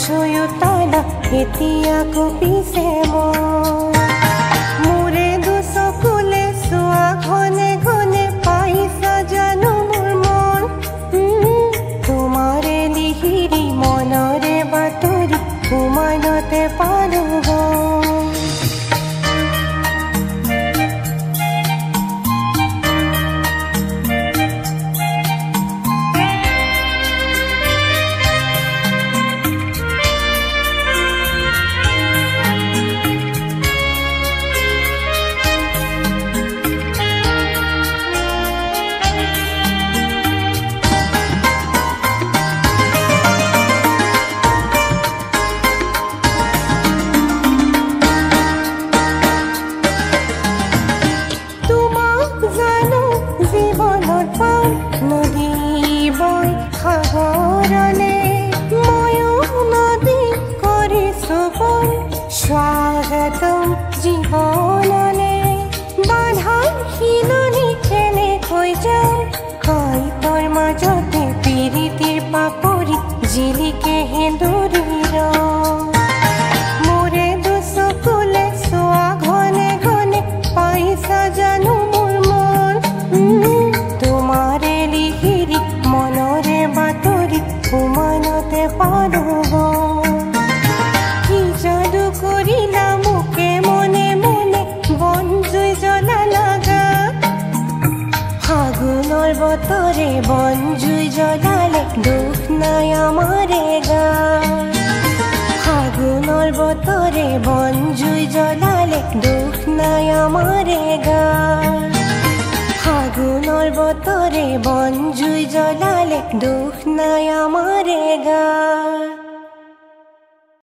চুয়ুতালা এতিয়া কপিছে মোৰে দুচকুলে চোৱা ঘনে ঘনে পাইছা জানো মোৰ মন তোমাৰে লিহিৰি মনৰে বাতৰি সোমাইনতে পালো স্বাগতম জীৱনলে বাধাৰ শিলনি কেনেকৈ যাওঁ কাইতৰ মাজতে প্ৰীতিৰ পাপৰি জিলিকে হেঁদুৰীৰ মোৰে দুচকুলে চোৱা ঘনে ঘনে পাইছা জানো মোৰ মন তোমাৰে লিহিৰি মনৰে বাতৰি সোমানতে পালো বতরে বন জুই জ্বলালে দুখ নাই আমারে গা ফাগুনের বতরে বন জুই জ্বলালে দুখ নাই আমারে গা ফাগুনের বতরে বন জুই জ্বলালে দুখ নাই আমারে গা